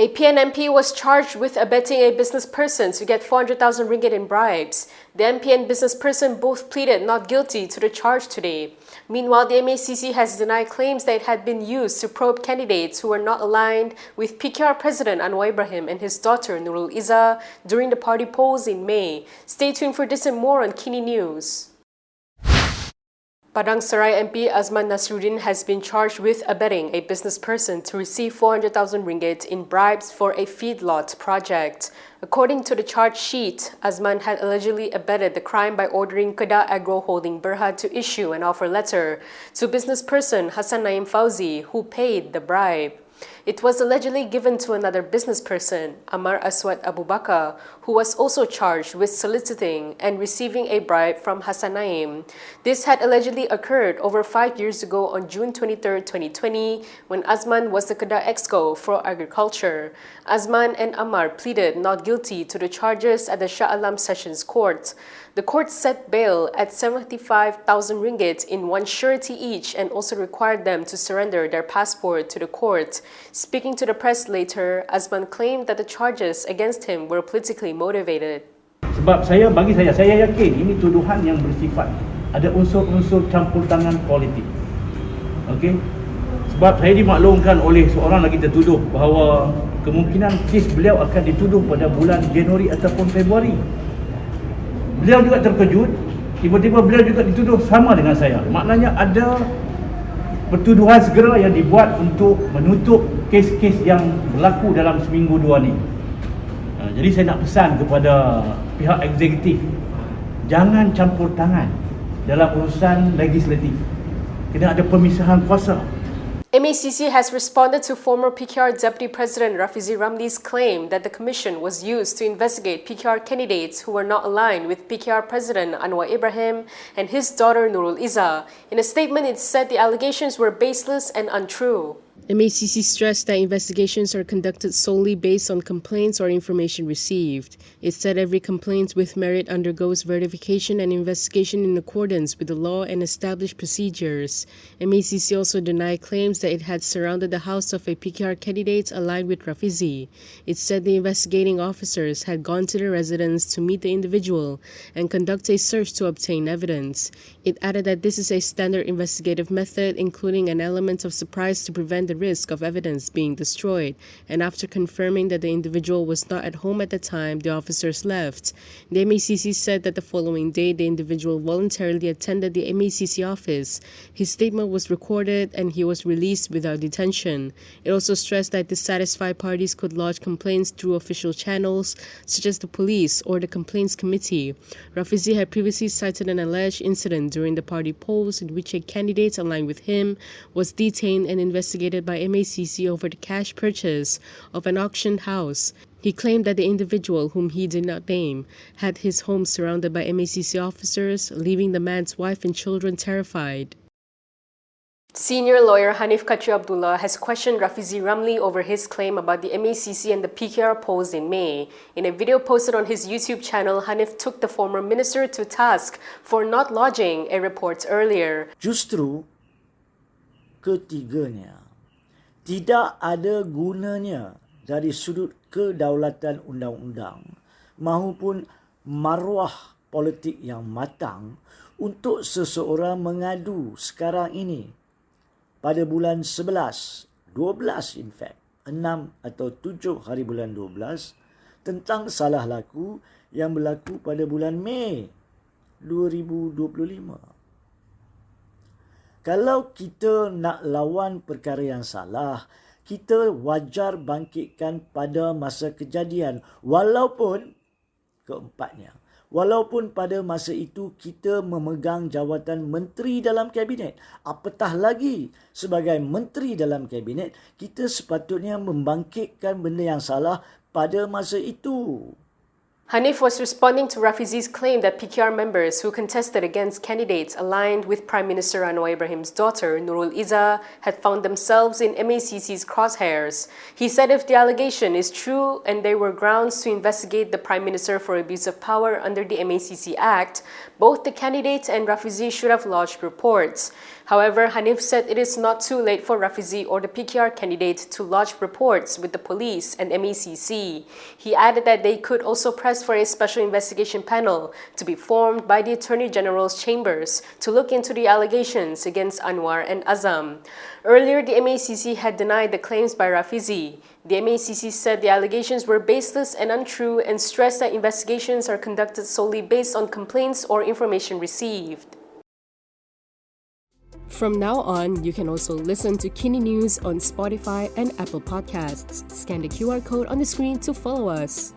A PNMP was charged with abetting a business person to get 400,000 ringgit in bribes. The MP and business person both pleaded not guilty to the charge today. Meanwhile, the MACC has denied claims that it had been used to probe candidates who were not aligned with PKR President Anwar Ibrahim and his daughter Nurul Izzah during the party polls in May. Stay tuned for this and more on Kini News. Padang Serai MP Azman Nasrudin has been charged with abetting a business person to receive 400,000 ringgit in bribes for a feedlot project. According to the charge sheet, Azman had allegedly abetted the crime by ordering Kedah Agro Holding Berhad to issue an offer letter to business person Hassan Naim Fauzi, who paid the bribe. It was allegedly given to another business person, Amar Aswad Abu Bakar, who was also charged with soliciting and receiving a bribe from Hassan Naim. This had allegedly occurred over 5 years ago on June 23, 2020, when Azman was the Kedah Exco for Agriculture. Azman and Amar pleaded not guilty to the charges at the Shah Alam Sessions Court. The court set bail at 75,000 ringgit in one surety each and also required them to surrender their passport to the court. Speaking to the press later, Azman claimed that the charges against him were politically motivated. Sebab bagi saya yakin ini tuduhan yang bersifat ada unsur-unsur campur tangan politik. Okey? Sebab saya dimaklumkan oleh seorang lagi tertuduh bahawa kemungkinan kes beliau akan dituduh pada bulan Januari ataupun Februari. Beliau juga terkejut, tiba-tiba beliau juga dituduh sama dengan saya. Maknanya ada pertuduhan segera yang dibuat untuk menutup kes-kes yang berlaku dalam seminggu dua ni. Jadi saya nak pesan kepada pihak eksekutif, jangan campur tangan dalam urusan legislatif. Kena ada pemisahan kuasa. MACC has responded to former PKR Deputy President Rafizi Ramli's claim that the commission was used to investigate PKR candidates who were not aligned with PKR President Anwar Ibrahim and his daughter Nurul Izzah. In a statement, it said the allegations were baseless and untrue. MACC stressed that investigations are conducted solely based on complaints or information received. It said every complaint with merit undergoes verification and investigation in accordance with the law and established procedures. MACC also denied claims that it had surrounded the house of a PKR candidate aligned with Rafizi. It said the investigating officers had gone to the residence to meet the individual and conduct a search to obtain evidence. It added that this is a standard investigative method, including an element of surprise to prevent the risk of evidence being destroyed, and after confirming that the individual was not at home at the time, the officers left. The MACC said that the following day, the individual voluntarily attended the MACC office. His statement was recorded and he was released without detention. It also stressed that dissatisfied parties could lodge complaints through official channels, such as the police or the complaints committee. Rafizi had previously cited an alleged incident during the party polls in which a candidate aligned with him was detained and investigated by MACC over the cash purchase of an auctioned house. He claimed that the individual, whom he did not name, had his home surrounded by MACC officers, leaving the man's wife and children terrified. Senior lawyer Hanif Khatri Abdullah has questioned Rafizi Ramli over his claim about the MACC and the PKR polls in May. In a video posted on his YouTube channel, Hanif took the former minister to task for not lodging a report earlier. Justru ketiganya tidak ada gunanya dari sudut kedaulatan undang-undang maupun maruah politik yang matang untuk seseorang mengadu sekarang ini pada bulan 11, 12 in fact, 6 atau 7 hari bulan 12 tentang salah laku yang berlaku pada bulan Mei 2025. Kalau kita nak lawan perkara yang salah, kita wajar bangkitkan pada masa kejadian. Walaupun pada masa itu kita memegang jawatan menteri dalam kabinet. Apatah lagi sebagai menteri dalam kabinet, kita sepatutnya membangkitkan benda yang salah pada masa itu. Hanif was responding to Rafizi's claim that PKR members who contested against candidates aligned with Prime Minister Anwar Ibrahim's daughter, Nurul Izzah, had found themselves in MACC's crosshairs. He said if the allegation is true and there were grounds to investigate the Prime Minister for abuse of power under the MACC Act, both the candidate and Rafizi should have lodged reports. However, Hanif said it is not too late for Rafizi or the PKR candidate to lodge reports with the police and MACC. He added that they could also press for a special investigation panel to be formed by the Attorney General's chambers to look into the allegations against Anwar and Azam. Earlier, the MACC had denied the claims by Rafizi. The MACC said the allegations were baseless and untrue and stressed that investigations are conducted solely based on complaints or information received. From now on, you can also listen to Kini News on Spotify and Apple Podcasts. Scan the QR code on the screen to follow us.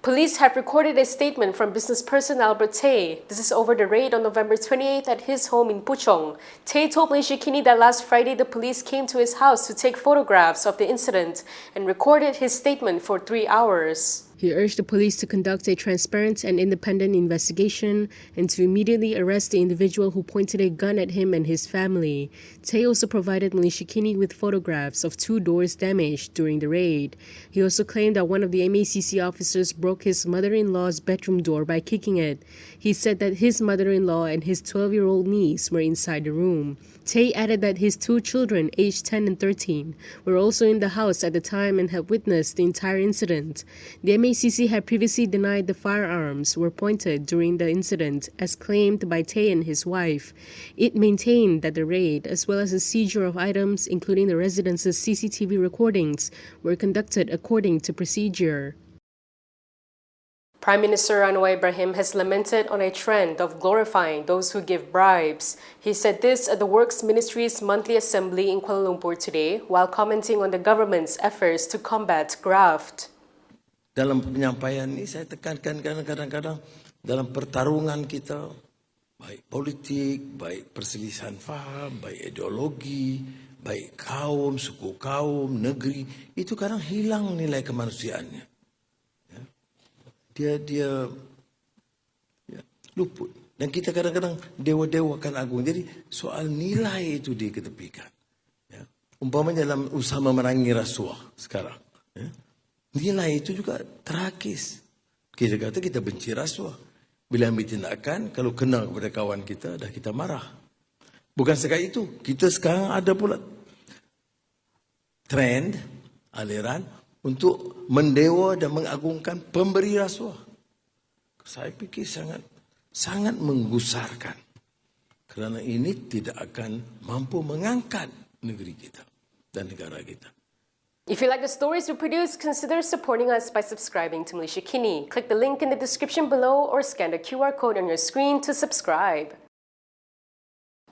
Police have recorded a statement from businessperson Albert Tay. This is over the raid on November 28th at his home in Puchong. Tay told Malaysia Kini that last Friday the police came to his house to take photographs of the incident and recorded his statement for 3 hours. He urged the police to conduct a transparent and independent investigation and to immediately arrest the individual who pointed a gun at him and his family. Tay also provided Malaysia Kini with photographs of 2 doors damaged during the raid. He also claimed that one of the MACC officers broke his mother-in-law's bedroom door by kicking it. He said that his mother-in-law and his 12-year-old niece were inside the room. Tay added that his 2 children, aged 10 and 13, were also in the house at the time and had witnessed the entire incident. The MACC had previously denied the firearms were pointed during the incident, as claimed by Tay and his wife. It maintained that the raid, as well as the seizure of items, including the residence's CCTV recordings, were conducted according to procedure. Prime Minister Anwar Ibrahim has lamented on a trend of glorifying those who give bribes. He said this at the Works Ministry's monthly assembly in Kuala Lumpur today while commenting on the government's efforts to combat graft. Dalam penyampaian ini saya tekankan kadang-kadang dalam pertarungan kita, baik politik, baik perselisihan faham, baik ideologi, baik kaum, suku kaum, negeri, itu kadang hilang nilai kemanusiaannya. Dia luput. Dan kita kadang-kadang dewa-dewakan agung. Jadi soal nilai itu diketepikan. Ya. Umpamanya dalam usaha memerangi rasuah sekarang. Ya. Nilai itu juga tragis. Kita kata kita benci rasuah. Bila ambil tindakan, kalau kena kepada kawan kita, dah kita marah. Bukan sekali itu. Kita sekarang ada pula trend, aliran, untuk mendewa dan mengagungkan pemberi rasuah. Saya fikir sangat menggusarkan. Kerana ini tidak akan mampu mengangkat negeri kita dan negara kita. If you like the stories we produce, consider supporting us by subscribing to Malaysia Kini. Click the link in the description below or scan the QR code on your screen to subscribe.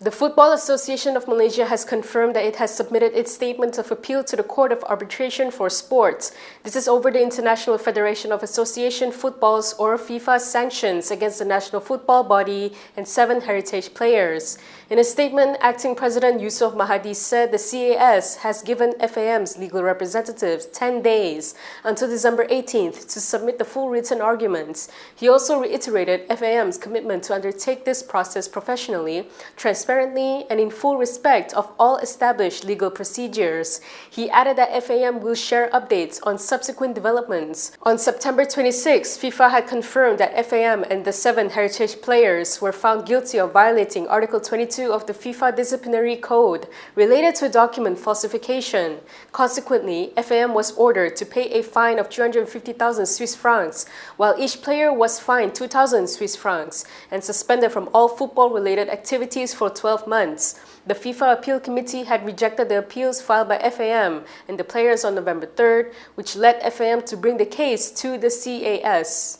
The Football Association of Malaysia has confirmed that it has submitted its statement of appeal to the Court of Arbitration for Sports. This is over the International Federation of Association Football's or FIFA sanctions against the national football body and 7 heritage players. In a statement, Acting President Yusof Mahadi said the CAS has given FAM's legal representatives 10 days until December 18th to submit the full written arguments. He also reiterated FAM's commitment to undertake this process professionally, transparently, and in full respect of all established legal procedures. He added that FAM will share updates on subsequent developments. On September 26, FIFA had confirmed that FAM and the 7 heritage players were found guilty of violating Article 22 of the FIFA Disciplinary Code related to document falsification. Consequently, FAM was ordered to pay a fine of 250,000 Swiss francs, while each player was fined 2,000 Swiss francs and suspended from all football-related activities for 12 months. The FIFA Appeal Committee had rejected the appeals filed by FAM and the players on November 3rd, which led FAM to bring the case to the CAS.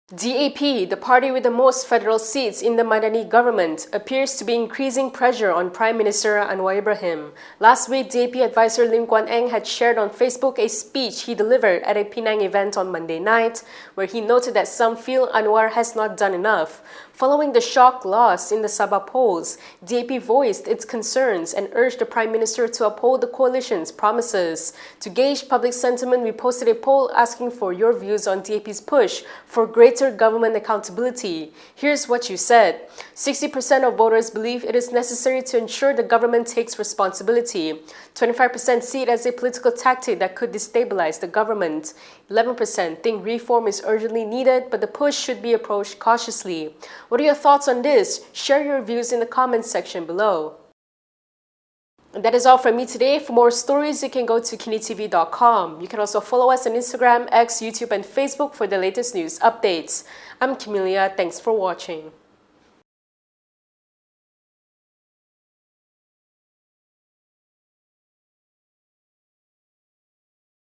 DAP, the party with the most federal seats in the Madani government, appears to be increasing pressure on Prime Minister Anwar Ibrahim. Last week, DAP advisor Lim Kuan Eng had shared on Facebook a speech he delivered at a Penang event on Monday night, where he noted that some feel Anwar has not done enough. Following the shock loss in the Sabah polls, DAP voiced its concerns and urged the Prime Minister to uphold the coalition's promises. To gauge public sentiment, we posted a poll asking for your views on DAP's push for greater government accountability. Here's what you said. 60% of voters believe it is necessary to ensure the government takes responsibility. 25% see it as a political tactic that could destabilize the government. 11% think reform is urgently needed, but the push should be approached cautiously. What are your thoughts on this? Share your views in the comments section below. And that is all from me today. For more stories, you can go to Kinitv.com. You can also follow us on Instagram, X, YouTube, and Facebook for the latest news updates. I'm Camelia. Thanks for watching.